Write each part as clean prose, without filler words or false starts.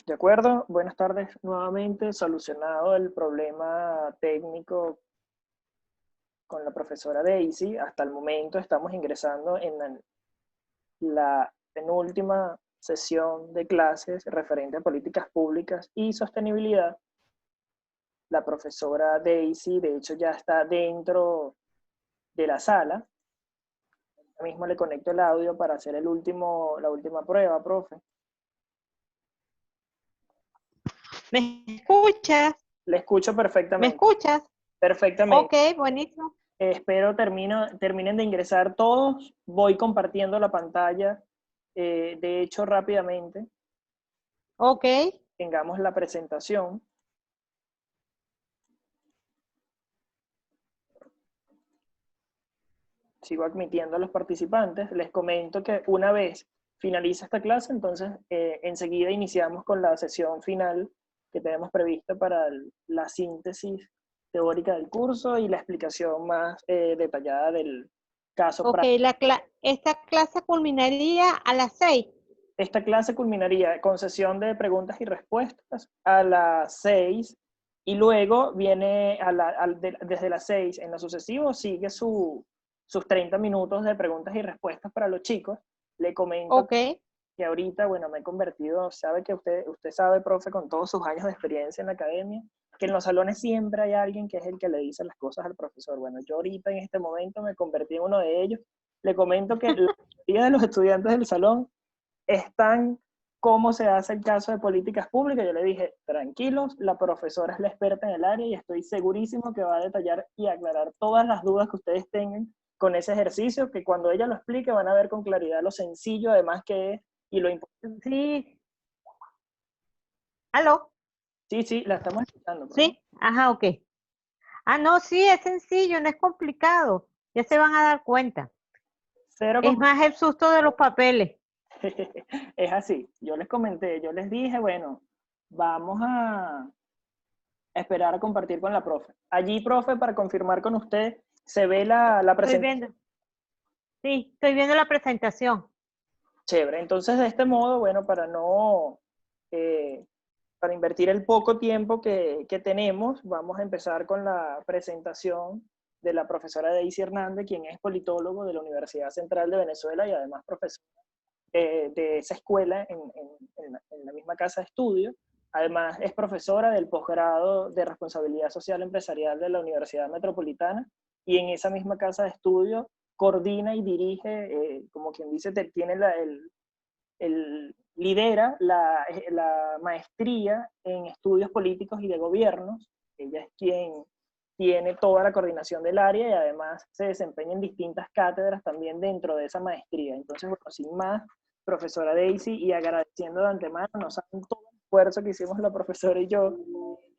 De acuerdo, buenas tardes nuevamente. Solucionado el problema técnico con la profesora Daisy. Hasta el momento estamos ingresando en la penúltima sesión de clases referente a políticas públicas y sostenibilidad. La profesora Daisy, de hecho, ya está dentro de la sala. Ahora mismo le conecto el audio para hacer la última prueba, profe. ¿Me escuchas? Le escucho ¿Me perfectamente. escuchas? Perfectamente. Ok, buenísimo. Espero terminen de ingresar todos. Voy compartiendo la pantalla, de hecho, rápidamente. Ok. Tengamos la presentación. Sigo admitiendo a los participantes. Les comento que una vez finaliza esta clase, entonces enseguida iniciamos con la sesión final que tenemos prevista para la síntesis teórica del curso y la explicación más detallada del caso Ok, práctico. esta clase culminaría a las 6. Esta clase culminaría con sesión de preguntas y respuestas a las 6 y luego viene desde las 6 en lo sucesivo sigue sus 30 minutos de preguntas y respuestas para los chicos. Le comento Ok. que ahorita, bueno, me he convertido, sabe que usted sabe, profe, con todos sus años de experiencia en la academia, que en los salones siempre hay alguien que es el que le dice las cosas al profesor. Bueno, yo ahorita en este momento me convertí en uno de ellos. Le comento que la mayoría de los estudiantes del salón están cómo se hace el caso de políticas públicas. Yo le dije, tranquilos, la profesora es la experta en el área y estoy segurísimo que va a detallar y aclarar todas las dudas que ustedes tengan con ese ejercicio, que cuando ella lo explique van a ver con claridad lo sencillo además que es y lo importante. Sí. ¿Aló? Sí, sí, la estamos escuchando, profe. Sí. Ajá, ok. Ah, no, sí, es sencillo, no es complicado. Ya se van a dar cuenta. Cero Es más el susto de los papeles. es así, yo les comenté, yo les dije, bueno, vamos a esperar a compartir con la profe. Allí, profe, para confirmar con usted, se ve la Estoy presentación. viendo. Sí, estoy viendo la presentación. Chévere. Entonces, de este modo, bueno, eh, para invertir el poco tiempo que tenemos, vamos a empezar con la presentación de la profesora Daisy Hernández, quien es politólogo de la Universidad Central de Venezuela y además profesora de esa escuela en la misma casa de estudio. Además, es profesora del posgrado de responsabilidad social empresarial de la Universidad Metropolitana y en esa misma casa de estudio coordina y dirige, como quien dice, tiene lidera la maestría en estudios políticos y de gobiernos. Ella es quien tiene toda la coordinación del área y además se desempeña en distintas cátedras también dentro de esa maestría. Entonces, bueno, sin más, profesora Daisy, y agradeciendo de antemano, nos saben todo el esfuerzo que hicimos la profesora y yo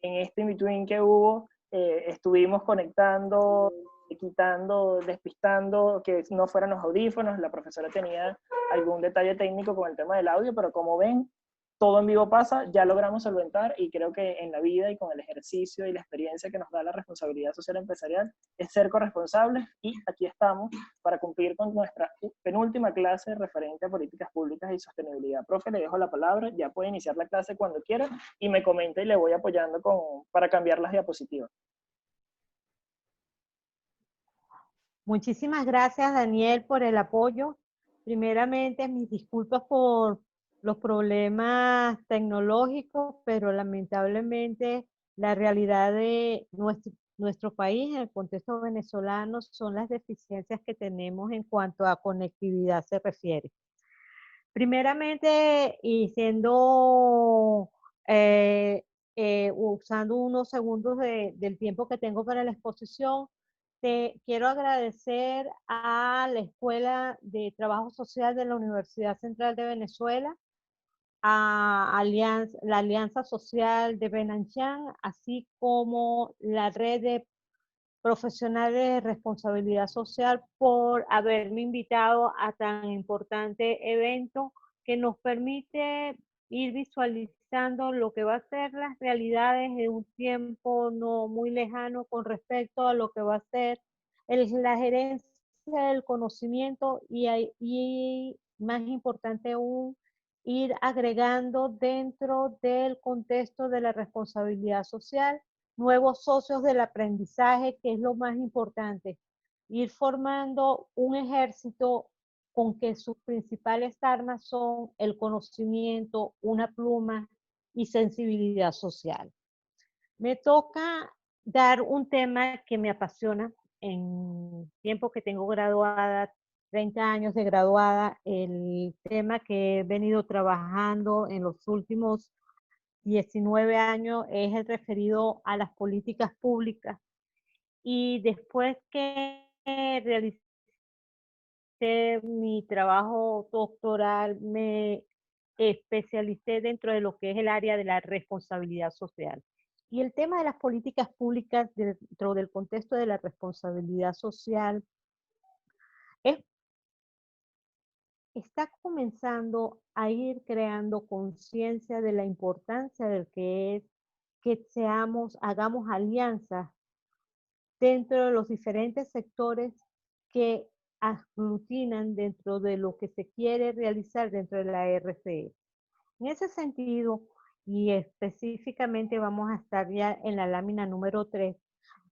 en este in-between que hubo, estuvimos conectando, quitando, despistando que no fueran los audífonos. La profesora tenía algún detalle técnico con el tema del audio, pero como ven, todo en vivo pasa, ya logramos solventar y creo que en la vida y con el ejercicio y la experiencia que nos da la responsabilidad social empresarial es ser corresponsables y aquí estamos para cumplir con nuestra penúltima clase referente a políticas públicas y sostenibilidad. Profe, le dejo la palabra, ya puede iniciar la clase cuando quiera y me comenta y le voy apoyando para cambiar las diapositivas. Muchísimas gracias, Daniel, por el apoyo. Primeramente, mis disculpas por los problemas tecnológicos, pero lamentablemente la realidad de nuestro país, en el contexto venezolano, son las deficiencias que tenemos en cuanto a conectividad se refiere. Primeramente, y usando unos segundos del tiempo que tengo para la exposición, te quiero agradecer a la Escuela de Trabajo Social de la Universidad Central de Venezuela, a la Alianza Social de Benanchán, así como la red de profesionales de responsabilidad social por haberme invitado a tan importante evento que nos permite ir visualizando lo que va a ser las realidades de un tiempo no muy lejano con respecto a lo que va a ser la gerencia del conocimiento y más importante aún, ir agregando dentro del contexto de la responsabilidad social nuevos socios del aprendizaje, que es lo más importante. Ir formando un ejército con que sus principales armas son el conocimiento, una pluma y sensibilidad social. Me toca dar un tema que me apasiona en tiempo que tengo graduada, 30 años de graduada. El tema que he venido trabajando en los últimos 19 años es el referido a las políticas públicas. Y después que realicé mi trabajo doctoral, me especialicé dentro de lo que es el área de la responsabilidad social. Y el tema de las políticas públicas dentro del contexto de la responsabilidad social es, está comenzando a ir creando conciencia de la importancia del que es que hagamos alianzas dentro de los diferentes sectores que aglutinan dentro de lo que se quiere realizar dentro de la RCE. En ese sentido, y específicamente vamos a estar ya en la lámina número 3,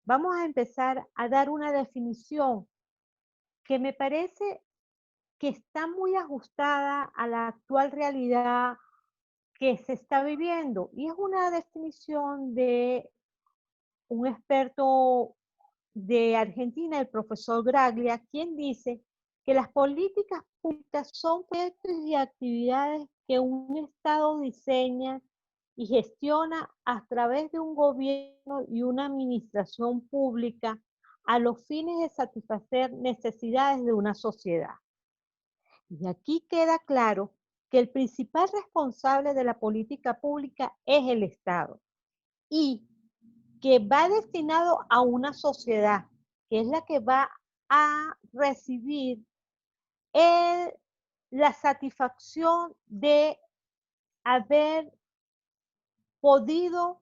vamos a empezar a dar una definición que me parece que está muy ajustada a la actual realidad que se está viviendo. Y es una definición de un experto de Argentina, el profesor Graglia, quien dice que las políticas públicas son proyectos y actividades que un Estado diseña y gestiona a través de un gobierno y una administración pública a los fines de satisfacer necesidades de una sociedad. Y aquí queda claro que el principal responsable de la política pública es el Estado y que va destinado a una sociedad, que es la que va a recibir la satisfacción de haber podido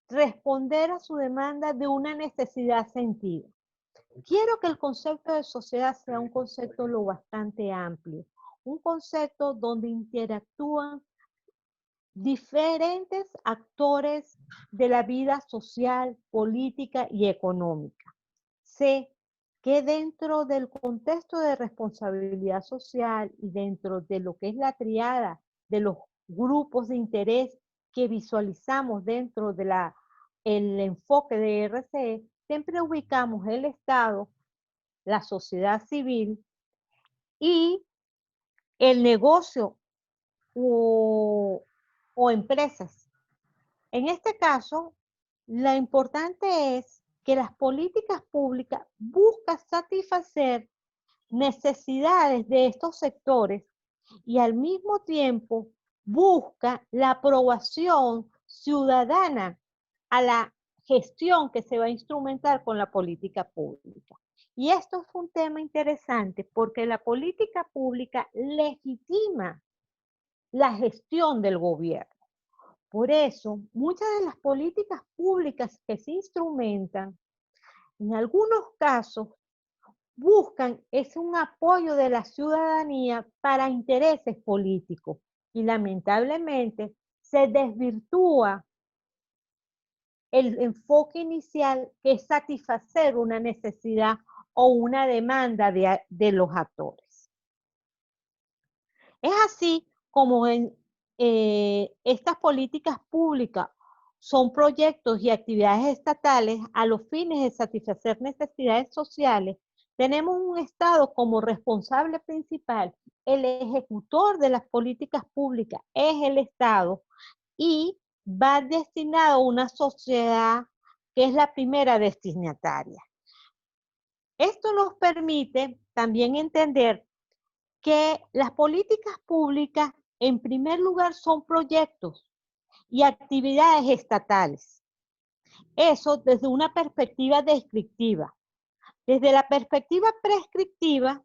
responder a su demanda de una necesidad sentida. Quiero que el concepto de sociedad sea un concepto lo bastante amplio, un concepto donde interactúan diferentes actores de la vida social, política y económica. Sé que dentro del contexto de responsabilidad social y dentro de lo que es la triada de los grupos de interés que visualizamos dentro de el enfoque de RCE, siempre ubicamos el Estado, la sociedad civil y el negocio o empresas. En este caso, lo importante es que las políticas públicas buscan satisfacer necesidades de estos sectores y al mismo tiempo busca la aprobación ciudadana a la gestión que se va a instrumentar con la política pública. Y esto es un tema interesante porque la política pública legitima la gestión del gobierno. Por eso, muchas de las políticas públicas que se instrumentan, en algunos casos, buscan es un apoyo de la ciudadanía para intereses políticos y lamentablemente se desvirtúa el enfoque inicial que es satisfacer una necesidad o una demanda de los actores. Es así como estas políticas públicas son proyectos y actividades estatales a los fines de satisfacer necesidades sociales. Tenemos un Estado como responsable principal. El ejecutor de las políticas públicas es el Estado y va destinado a una sociedad que es la primera destinataria. Esto nos permite también entender que las políticas públicas, en primer lugar, son proyectos y actividades estatales. Eso desde una perspectiva descriptiva. Desde la perspectiva prescriptiva,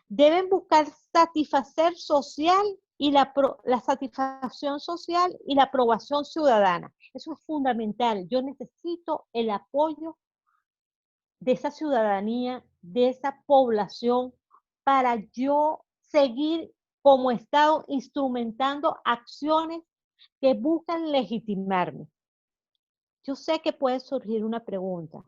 deben buscar satisfacer social y la satisfacción social y la aprobación ciudadana. Eso es fundamental. Yo necesito el apoyo de esa ciudadanía, de esa población, para yo seguir como Estado instrumentando acciones que buscan legitimarme. Yo sé que puede surgir una pregunta.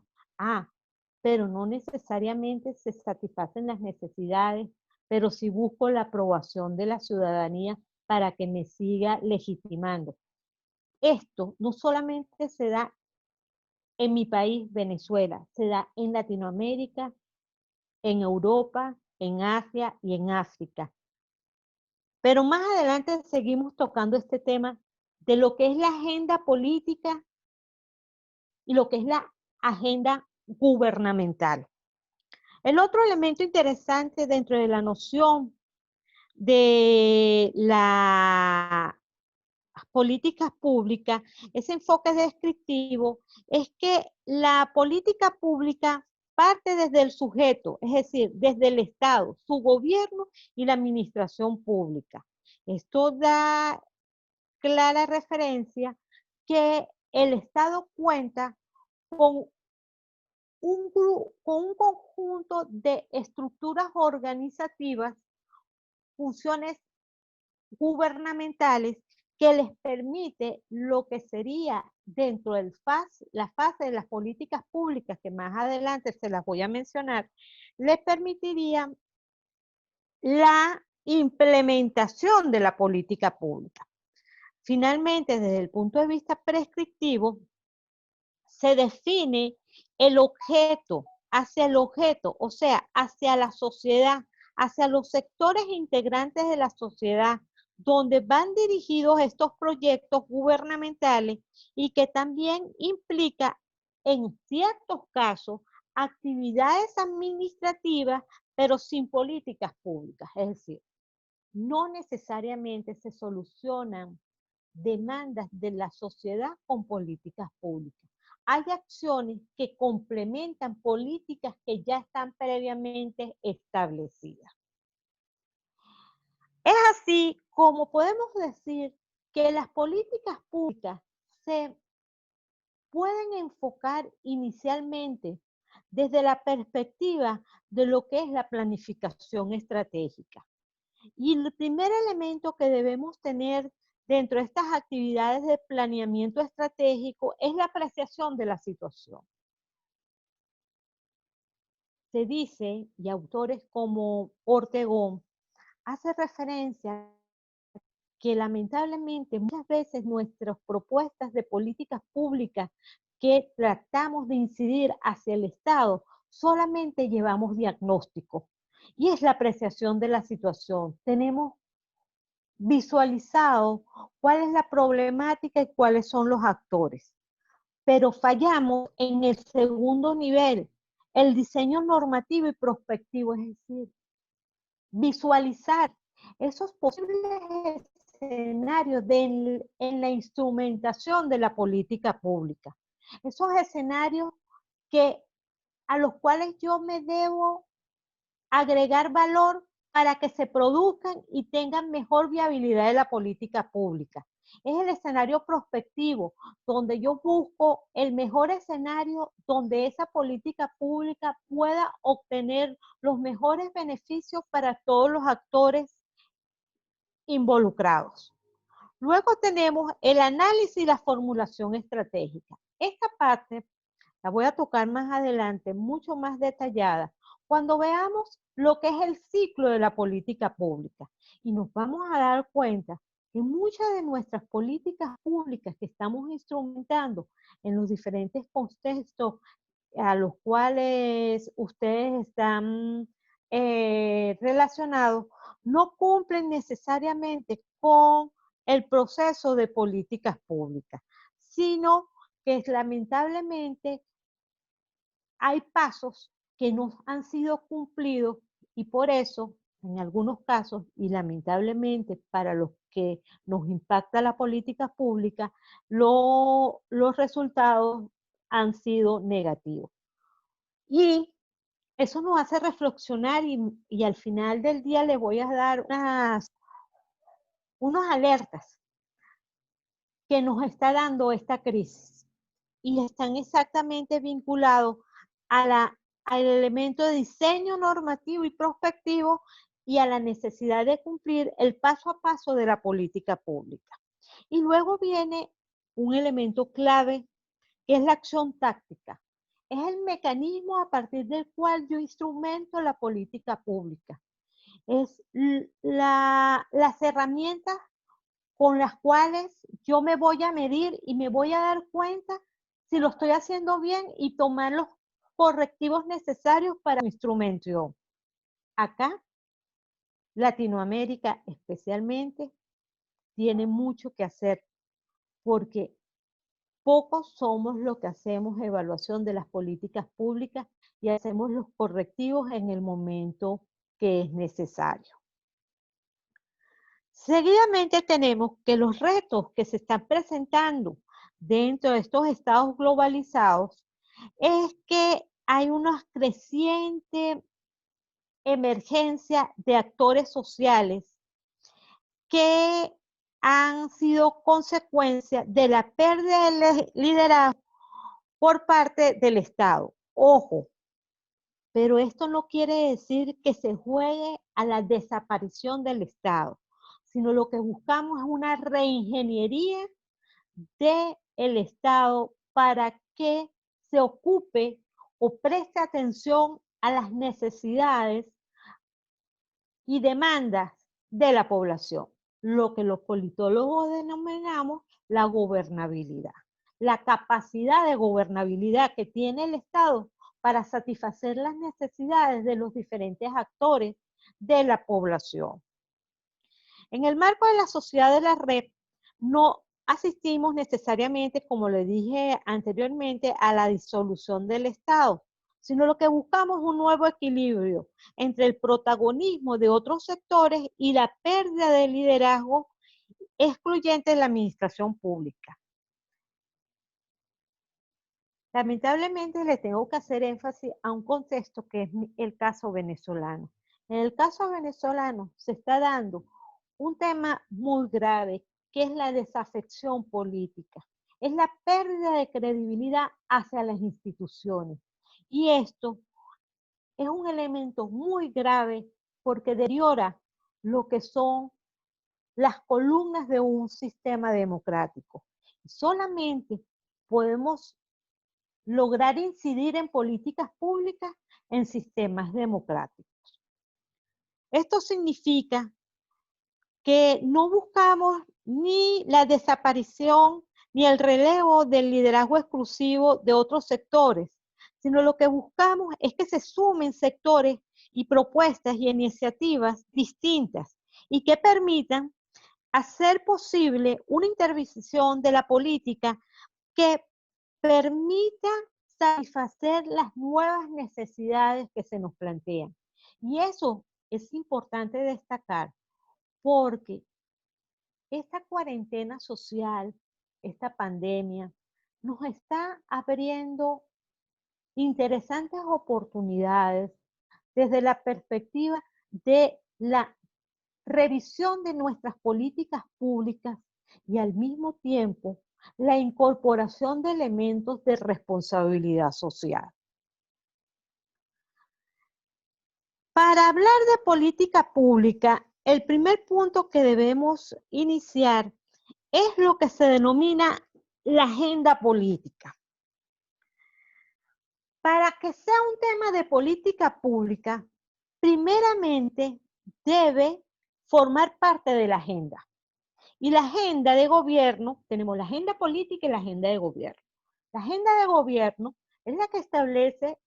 Pero no necesariamente se satisfacen las necesidades, pero sí busco la aprobación de la ciudadanía para que me siga legitimando. Esto no solamente se da en mi país, Venezuela, se da en Latinoamérica, en Europa, en Asia y en África. Pero más adelante seguimos tocando este tema de lo que es la agenda política y lo que es la agenda gubernamental. El otro elemento interesante dentro de la noción de las políticas públicas, ese enfoque descriptivo, es que la política pública parte desde el sujeto, es decir, desde el Estado, su gobierno y la administración pública. Esto da clara referencia que el Estado cuenta con con un conjunto de estructuras organizativas, funciones gubernamentales que les permite lo que sería dentro del la fase de las políticas públicas, que más adelante se las voy a mencionar, les permitiría la implementación de la política pública. Finalmente, desde el punto de vista prescriptivo, se define el objeto, hacia el objeto, o sea, hacia la sociedad, hacia los sectores integrantes de la sociedad, donde van dirigidos estos proyectos gubernamentales y que también implica, en ciertos casos, actividades administrativas, pero sin políticas públicas. Es decir, no necesariamente se solucionan demandas de la sociedad con políticas públicas. Hay acciones que complementan políticas que ya están previamente establecidas. Es así como podemos decir que las políticas públicas se pueden enfocar inicialmente desde la perspectiva de lo que es la planificación estratégica. Y el primer elemento que debemos tener dentro de estas actividades de planeamiento estratégico es la apreciación de la situación. Se dice, y autores como Ortegón hace referencia que lamentablemente muchas veces nuestras propuestas de políticas públicas que tratamos de incidir hacia el Estado solamente llevamos diagnóstico, y es la apreciación de la situación. Tenemos visualizado cuál es la problemática y cuáles son los actores, pero fallamos en el segundo nivel, el diseño normativo y prospectivo, es decir, visualizar esos posibles escenarios en la instrumentación de la política pública, esos escenarios a los cuales yo me debo agregar valor para que se produzcan y tengan mejor viabilidad de la política pública. Es el escenario prospectivo, donde yo busco el mejor escenario donde esa política pública pueda obtener los mejores beneficios para todos los actores involucrados. Luego tenemos el análisis y la formulación estratégica. Esta parte la voy a tocar más adelante, mucho más detallada, cuando veamos lo que es el ciclo de la política pública. Y nos vamos a dar cuenta que muchas de nuestras políticas públicas que estamos instrumentando en los diferentes contextos a los cuales ustedes están relacionados, no cumplen necesariamente con el proceso de políticas públicas, sino que lamentablemente hay pasos que no han sido cumplidos y por eso, en algunos casos, y lamentablemente para los que nos impacta la política pública, los resultados han sido negativos. Y eso nos hace reflexionar y al final del día les voy a dar unas alertas que nos está dando esta crisis y están exactamente vinculados al elemento de diseño normativo y prospectivo y a la necesidad de cumplir el paso a paso de la política pública. Y luego viene un elemento clave, que es la acción táctica. Es el mecanismo a partir del cual yo instrumento la política pública. Es las herramientas con las cuales yo me voy a medir y me voy a dar cuenta si lo estoy haciendo bien y tomar los correctivos necesarios para mi instrumento. Acá, Latinoamérica especialmente, tiene mucho que hacer porque pocos somos los que hacemos evaluación de las políticas públicas y hacemos los correctivos en el momento que es necesario. Seguidamente tenemos que los retos que se están presentando dentro de estos estados globalizados es que hay una creciente emergencia de actores sociales que han sido consecuencia de la pérdida de liderazgo por parte del Estado. Ojo, pero esto no quiere decir que se juegue a la desaparición del Estado, sino lo que buscamos es una reingeniería del Estado para que se ocupe o preste atención a las necesidades y demandas de la población, lo que los politólogos denominamos la gobernabilidad, la capacidad de gobernabilidad que tiene el Estado para satisfacer las necesidades de los diferentes actores de la población. En el marco de la sociedad de la red, no asistimos necesariamente, como le dije anteriormente, a la disolución del Estado, sino lo que buscamos es un nuevo equilibrio entre el protagonismo de otros sectores y la pérdida de liderazgo excluyente de la administración pública. Lamentablemente le tengo que hacer énfasis a un contexto que es el caso venezolano. En el caso venezolano se está dando un tema muy grave, que es la desafección política. Es la pérdida de credibilidad hacia las instituciones. Y esto es un elemento muy grave porque deteriora lo que son las columnas de un sistema democrático. Solamente podemos lograr incidir en políticas públicas en sistemas democráticos. Esto significa que no buscamos ni la desaparición ni el relevo del liderazgo exclusivo de otros sectores, sino lo que buscamos es que se sumen sectores y propuestas y iniciativas distintas y que permitan hacer posible una intervención de la política que permita satisfacer las nuevas necesidades que se nos plantean. Y eso es importante destacar porque esta cuarentena social, esta pandemia, nos está abriendo interesantes oportunidades desde la perspectiva de la revisión de nuestras políticas públicas y al mismo tiempo la incorporación de elementos de responsabilidad social. Para hablar de política pública, el primer punto que debemos iniciar es lo que se denomina la agenda política. Para que sea un tema de política pública, primeramente debe formar parte de la agenda. Y la agenda de gobierno, tenemos la agenda política y la agenda de gobierno. La agenda de gobierno es la que establece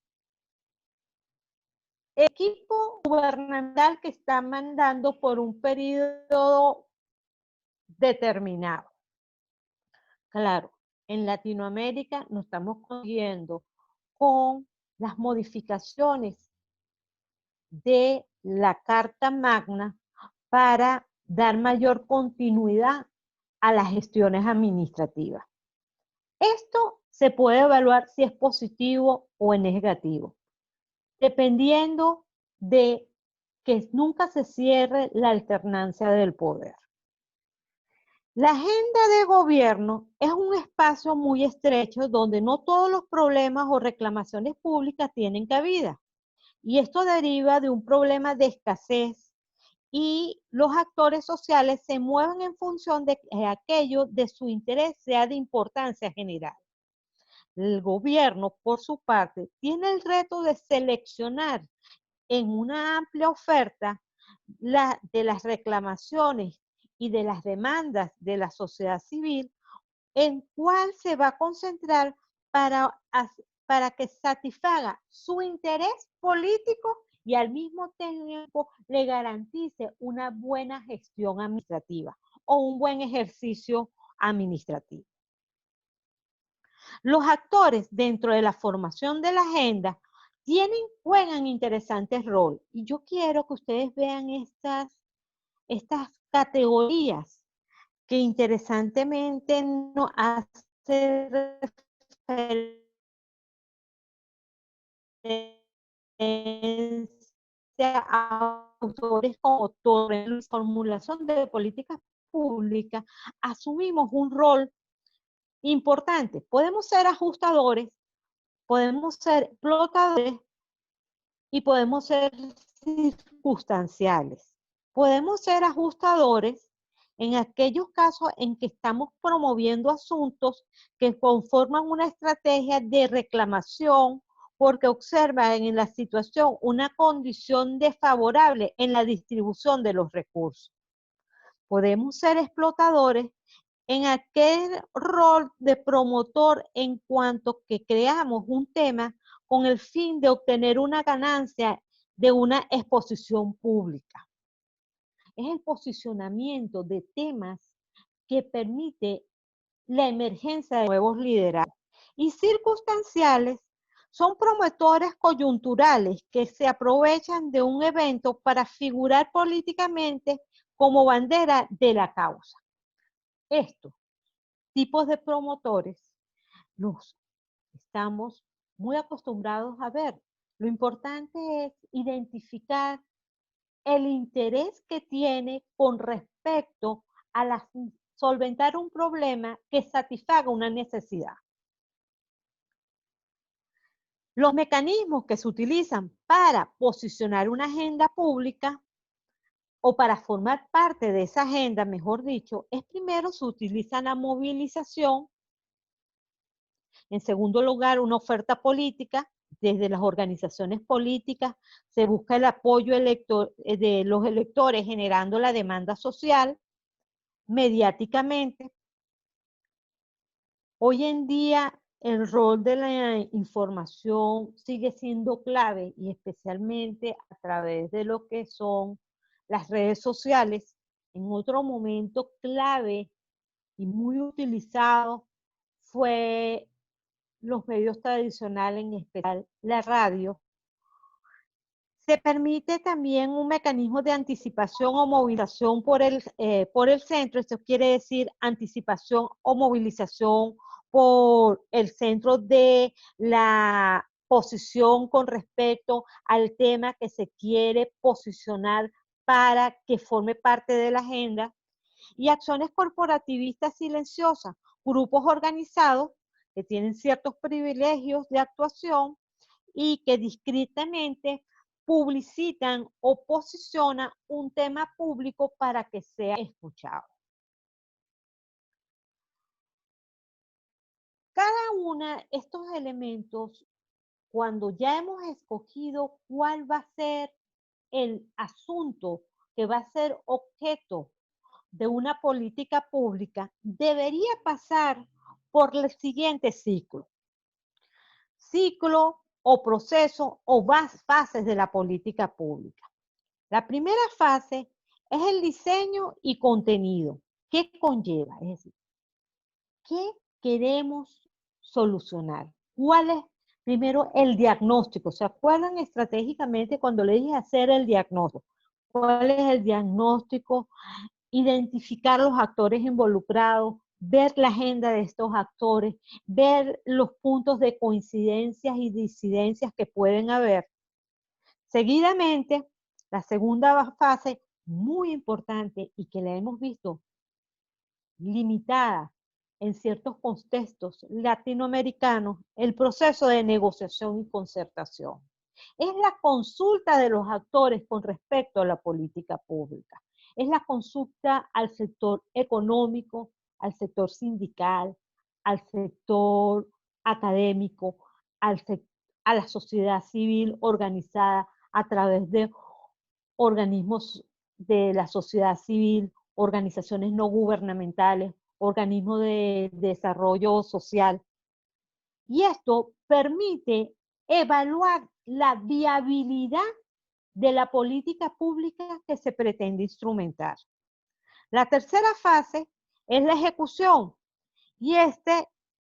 el equipo gubernamental que está mandando por un periodo determinado. Claro, en Latinoamérica nos estamos consiguiendo con las modificaciones de la Carta Magna para dar mayor continuidad a las gestiones administrativas. Esto se puede evaluar si es positivo o es negativo, dependiendo de que nunca se cierre la alternancia del poder. La agenda de gobierno es un espacio muy estrecho donde no todos los problemas o reclamaciones públicas tienen cabida. Y esto deriva de un problema de escasez y los actores sociales se mueven en función de que aquello de su interés sea de importancia general. El gobierno, por su parte, tiene el reto de seleccionar en una amplia oferta de las reclamaciones y de las demandas de la sociedad civil, en cuál se va a concentrar para que satisfaga su interés político y al mismo tiempo le garantice una buena gestión administrativa o un buen ejercicio administrativo. Los actores dentro de la formación de la agenda juegan interesantes roles. Y yo quiero que ustedes vean estas categorías que interesantemente nos hace referencia a autores como Torres. En la formulación de políticas públicas asumimos un rol importante. Podemos ser ajustadores, podemos ser explotadores y podemos ser circunstanciales. Podemos ser ajustadores en aquellos casos en que estamos promoviendo asuntos que conforman una estrategia de reclamación porque observan en la situación una condición desfavorable en la distribución de los recursos. Podemos ser explotadores en aquel rol de promotor en cuanto que creamos un tema con el fin de obtener una ganancia de una exposición pública. Es el posicionamiento de temas que permite la emergencia de nuevos liderazgos. Y circunstanciales son promotores coyunturales que se aprovechan de un evento para figurar políticamente como bandera de la causa. Estos tipos de promotores los estamos muy acostumbrados a ver. Lo importante es identificar el interés que tiene con respecto a solventar un problema que satisfaga una necesidad. Los mecanismos que se utilizan para posicionar una agenda pública o para formar parte de esa agenda, mejor dicho, es primero se utiliza la movilización. En segundo lugar, una oferta política. Desde las organizaciones políticas se busca el apoyo de los electores generando la demanda social mediáticamente. Hoy en día el rol de la información sigue siendo clave y especialmente a través de lo que son las redes sociales. En otro momento clave y muy utilizado fue los medios tradicionales, en especial la radio. Se permite también un mecanismo de anticipación o movilización por el centro. Esto quiere decir anticipación o movilización por el centro de la posición con respecto al tema que se quiere posicionar para que forme parte de la agenda. Y acciones corporativistas silenciosas, grupos organizados que tienen ciertos privilegios de actuación y que discretamente publicitan o posicionan un tema público para que sea escuchado. Cada uno de estos elementos, cuando ya hemos escogido cuál va a ser el asunto que va a ser objeto de una política pública, debería pasar por el siguiente ciclo. Ciclo o proceso o fases de la política pública. La primera fase es el diseño y contenido. ¿Qué conlleva? Es decir, ¿qué queremos solucionar? ¿Cuál es primero el diagnóstico? ¿Se acuerdan estratégicamente cuando le dije hacer el diagnóstico? ¿Cuál es el diagnóstico? Identificar los actores involucrados, ver la agenda de estos actores, ver los puntos de coincidencias y disidencias que pueden haber. Seguidamente, la segunda fase, muy importante y que la hemos visto limitada en ciertos contextos latinoamericanos, el proceso de negociación y concertación. Es la consulta de los actores con respecto a la política pública. Es la consulta al sector económico, al sector sindical, al sector académico, a la sociedad civil organizada a través de organismos de la sociedad civil, organizaciones no gubernamentales, organismos de desarrollo social. Y esto permite evaluar la viabilidad de la política pública que se pretende instrumentar. La tercera fase es la ejecución, y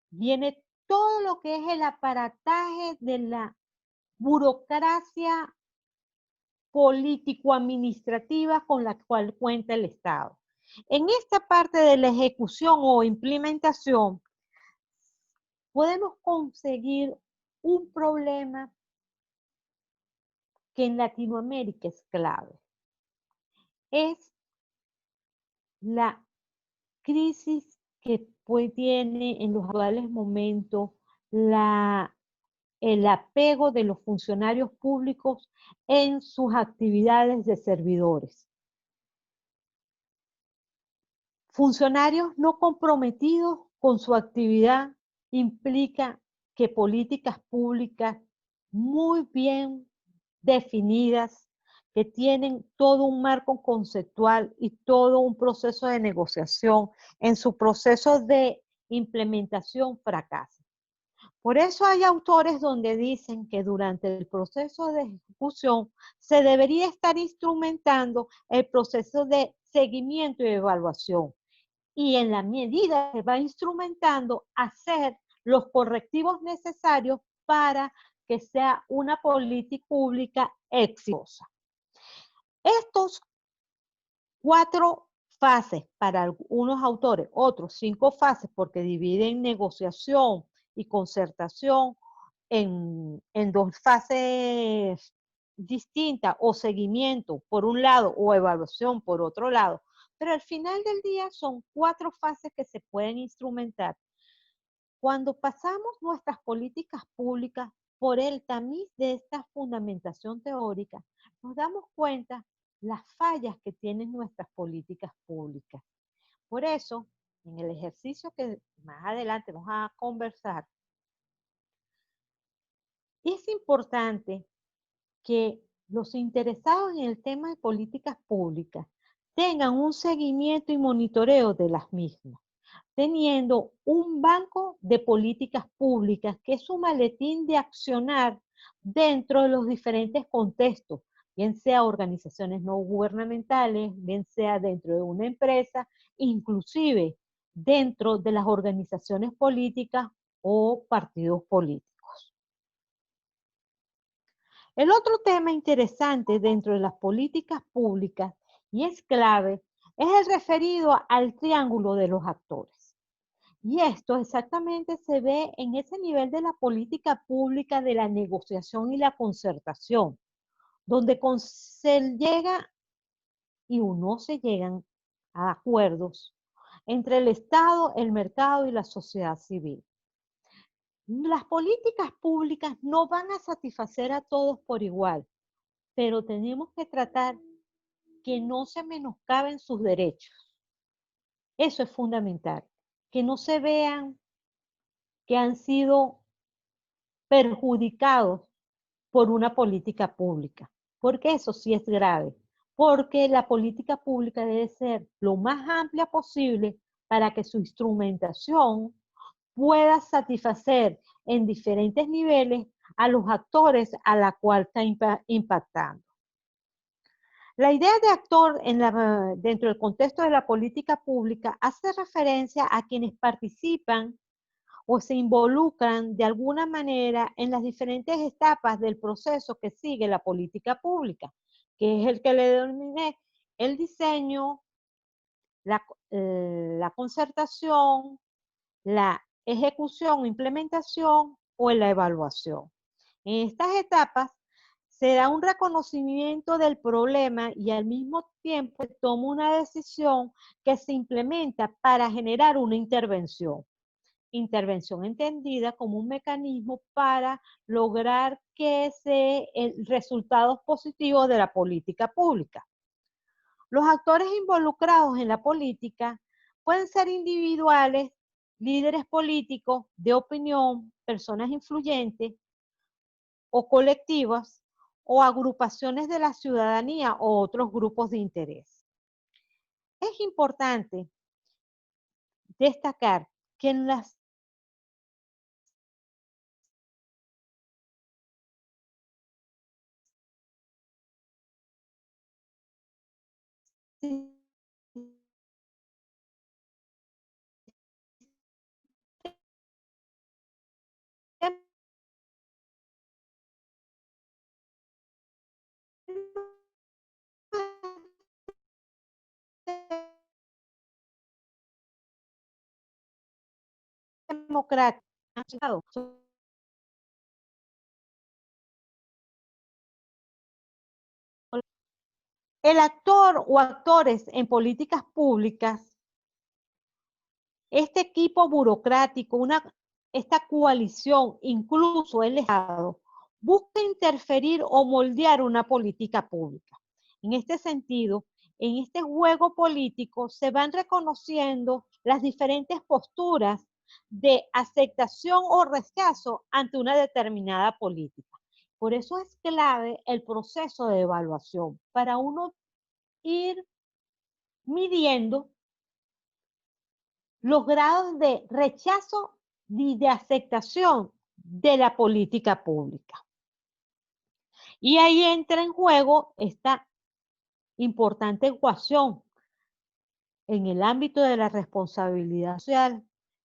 viene todo lo que es el aparataje de la burocracia político-administrativa con la cual cuenta el Estado. En esta parte de la ejecución o implementación, podemos conseguir un problema que en Latinoamérica es clave. Es la crisis que tiene en los actuales momentos el apego de los funcionarios públicos en sus actividades de servidores. Funcionarios no comprometidos con su actividad implica que políticas públicas muy bien definidas, que tienen todo un marco conceptual y todo un proceso de negociación en su proceso de implementación fracasan. Por eso hay autores donde dicen que durante el proceso de ejecución se debería estar instrumentando el proceso de seguimiento y evaluación. Y en la medida que va instrumentando, hacer los correctivos necesarios para que sea una política pública exitosa. Estos 4 fases para algunos autores, otros 5 fases porque dividen negociación y concertación en 2 fases distintas, o seguimiento por un lado o evaluación por otro lado, pero al final del día son 4 fases que se pueden instrumentar. Cuando pasamos nuestras políticas públicas por el tamiz de esta fundamentación teórica, nos damos cuenta las fallas que tienen nuestras políticas públicas. Por eso, en el ejercicio que más adelante vamos a conversar, es importante que los interesados en el tema de políticas públicas tengan un seguimiento y monitoreo de las mismas, teniendo un banco de políticas públicas que es un maletín de accionar dentro de los diferentes contextos, bien sea organizaciones no gubernamentales, bien sea dentro de una empresa, inclusive dentro de las organizaciones políticas o partidos políticos. El otro tema interesante dentro de las políticas públicas, y es clave, es el referido al triángulo de los actores. Y esto exactamente se ve en ese nivel de la política pública de la negociación y la concertación, donde se llega y no se llegan a acuerdos entre el Estado, el mercado y la sociedad civil. Las políticas públicas no van a satisfacer a todos por igual, pero tenemos que tratar que no se menoscaben sus derechos. Eso es fundamental, que no se vean que han sido perjudicados por una política pública, porque eso sí es grave, porque la política pública debe ser lo más amplia posible para que su instrumentación pueda satisfacer en diferentes niveles a los actores a la cual está impactando. La idea de actor dentro del contexto de la política pública hace referencia a quienes participan o se involucran de alguna manera en las diferentes etapas del proceso que sigue la política pública, que es el que le denominé el diseño, la concertación, la ejecución o implementación o la evaluación. En estas etapas se da un reconocimiento del problema y al mismo tiempo se toma una decisión que se implementa para generar una intervención. intervención entendida como un mecanismo para lograr que se resultados positivos de la política pública. Los actores involucrados en la política pueden ser individuales, líderes políticos, de opinión, personas influyentes o colectivas, o agrupaciones de la ciudadanía o otros grupos de interés. Es importante destacar que en las democráticos, el actor o actores en políticas públicas, este equipo burocrático, esta coalición, incluso el Estado, busca interferir o moldear una política pública. En este sentido, en este juego político se van reconociendo las diferentes posturas de aceptación o rechazo ante una determinada política. Por eso es clave el proceso de evaluación para uno ir midiendo los grados de rechazo y de aceptación de la política pública. Y ahí entra en juego esta importante ecuación en el ámbito de la responsabilidad social,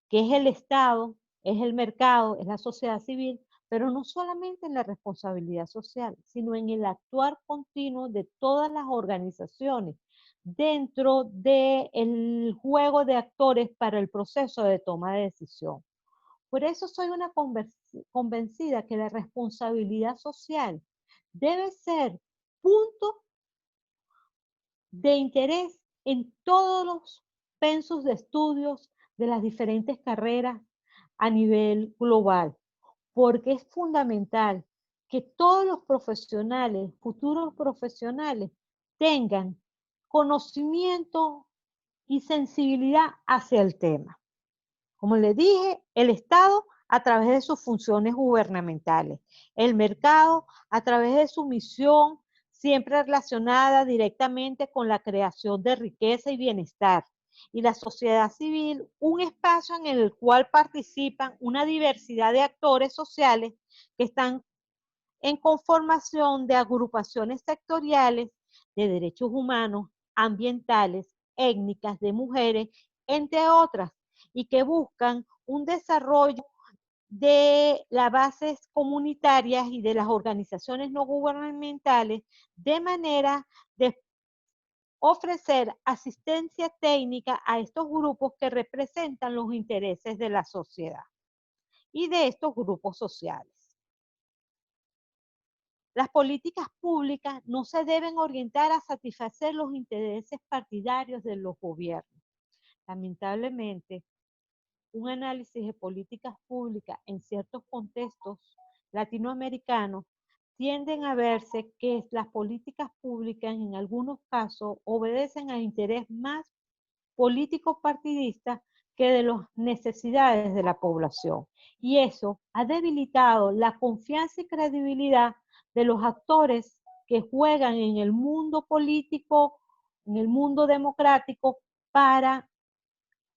que es el Estado, es el mercado, es la sociedad civil, pero no solamente en la responsabilidad social, sino en el actuar continuo de todas las organizaciones dentro del juego de actores para el proceso de toma de decisión. Por eso soy una convencida que la responsabilidad social debe ser punto de interés en todos los pensos de estudios de las diferentes carreras a nivel global, porque es fundamental que todos los profesionales, futuros profesionales, tengan conocimiento y sensibilidad hacia el tema. Como les dije, el Estado a través de sus funciones gubernamentales, el mercado a través de su misión siempre relacionada directamente con la creación de riqueza y bienestar, y la sociedad civil, un espacio en el cual participan una diversidad de actores sociales que están en conformación de agrupaciones sectoriales de derechos humanos, ambientales, étnicas, de mujeres, entre otras, y que buscan un desarrollo de las bases comunitarias y de las organizaciones no gubernamentales de manera de ofrecer asistencia técnica a estos grupos que representan los intereses de la sociedad y de estos grupos sociales. Las políticas públicas no se deben orientar a satisfacer los intereses partidarios de los gobiernos. Lamentablemente, un análisis de políticas públicas en ciertos contextos latinoamericanos tienden a verse que las políticas públicas en algunos casos obedecen a interés más políticos partidistas que de las necesidades de la población. Y eso ha debilitado la confianza y credibilidad de los actores que juegan en el mundo político, en el mundo democrático, para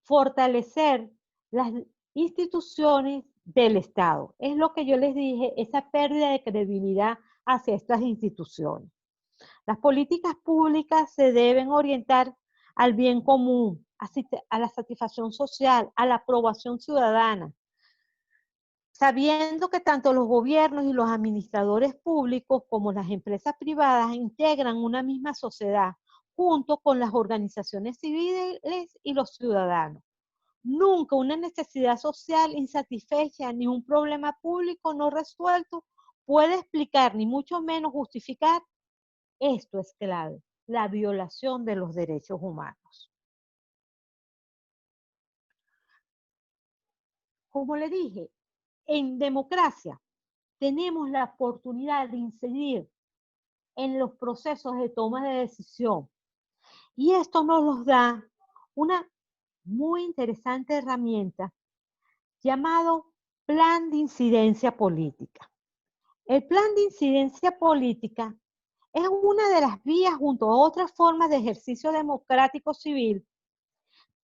fortalecer las instituciones del Estado. Es lo que yo les dije, esa pérdida de credibilidad hacia estas instituciones. Las políticas públicas se deben orientar al bien común, a la satisfacción social, a la aprobación ciudadana, sabiendo que tanto los gobiernos y los administradores públicos como las empresas privadas integran una misma sociedad, junto con las organizaciones civiles y los ciudadanos. Nunca una necesidad social insatisfecha ni un problema público no resuelto puede explicar, ni mucho menos justificar. Esto es clave, la violación de los derechos humanos. como le dije, en democracia tenemos la oportunidad de incidir en los procesos de toma de decisión. Y esto nos da una muy interesante herramienta llamado Plan de Incidencia Política. El Plan de Incidencia Política es una de las vías junto a otras formas de ejercicio democrático civil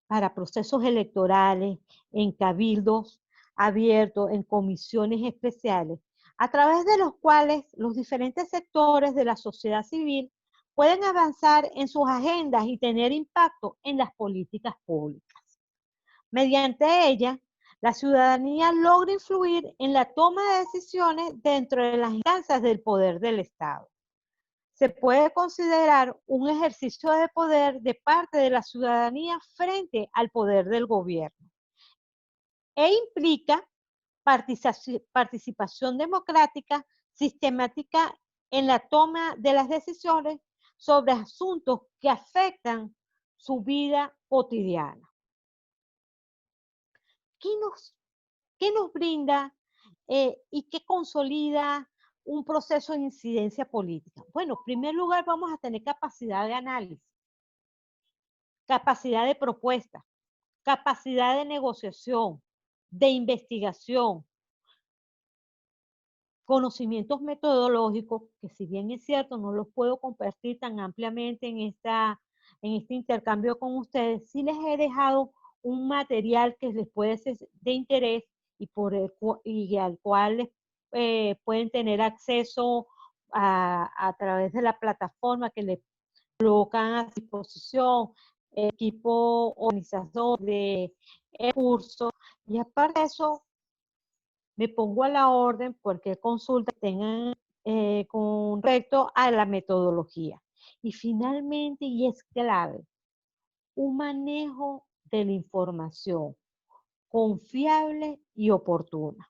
para procesos electorales, en cabildos abiertos, en comisiones especiales, a través de los cuales los diferentes sectores de la sociedad civil pueden avanzar en sus agendas y tener impacto en las políticas públicas. Mediante ella, la ciudadanía logra influir en la toma de decisiones dentro de las instancias del poder del Estado. Se puede considerar un ejercicio de poder de parte de la ciudadanía frente al poder del gobierno e implica participación democrática sistemática en la toma de las decisiones sobre asuntos que afectan su vida cotidiana. ¿Qué nos brinda y qué consolida un proceso de incidencia política? Bueno, en primer lugar vamos a tener capacidad de análisis, capacidad de propuesta, capacidad de negociación, de investigación, conocimientos metodológicos, que si bien es cierto, no los puedo compartir tan ampliamente en este intercambio con ustedes, sí les he dejado un material que les puede ser de interés y al cual pueden tener acceso a través de la plataforma que les colocan a disposición, equipo organizador de cursos, y aparte de eso, me pongo a la orden cualquier consulta que tengan con respecto a la metodología. Y finalmente, y es clave, un manejo de la información confiable y oportuna.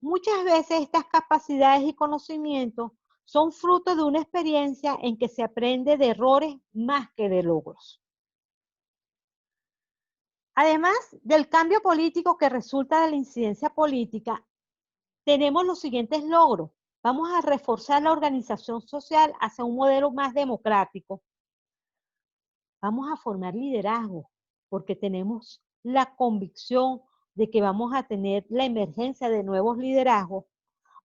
Muchas veces estas capacidades y conocimientos son fruto de una experiencia en que se aprende de errores más que de logros. Además del cambio político que resulta de la incidencia política, tenemos los siguientes logros. Vamos a reforzar la organización social hacia un modelo más democrático. Vamos a formar liderazgo, porque tenemos la convicción de que vamos a tener la emergencia de nuevos liderazgos.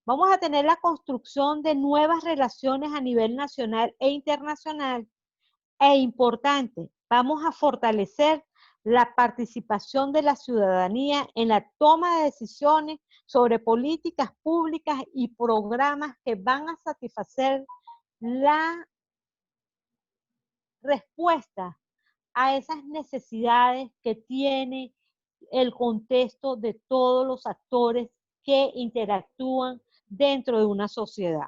Vamos a tener la construcción de nuevas relaciones a nivel nacional e internacional. E importante, vamos a fortalecer la participación de la ciudadanía en la toma de decisiones sobre políticas públicas y programas que van a satisfacer la respuesta a esas necesidades que tiene el contexto de todos los actores que interactúan dentro de una sociedad.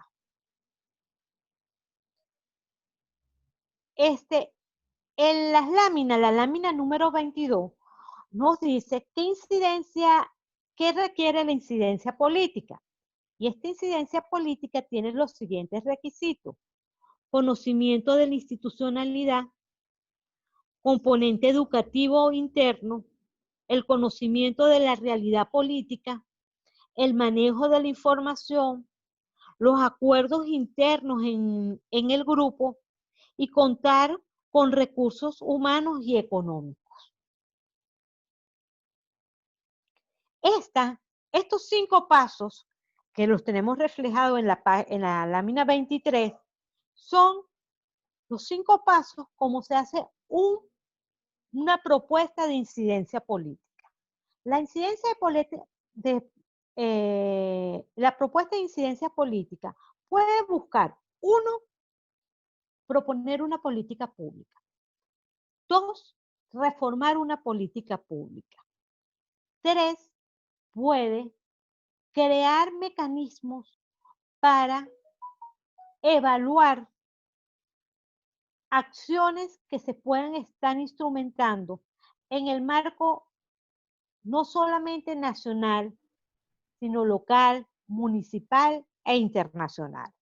En las láminas, la lámina número 22, nos dice qué requiere la incidencia política. Y esta incidencia política tiene los siguientes requisitos: conocimiento de la institucionalidad, componente educativo interno, el conocimiento de la realidad política, el manejo de la información, los acuerdos internos en el grupo y contar con recursos humanos y económicos. Estos 5 pasos que los tenemos reflejados en la lámina 23 son los 5 pasos como se hace una propuesta de incidencia política. La propuesta de incidencia política puede buscar, 1, proponer una política pública. 2, reformar una política pública. 3, puede crear mecanismos para evaluar acciones que se puedan estar instrumentando en el marco no solamente nacional, sino local, municipal e internacional.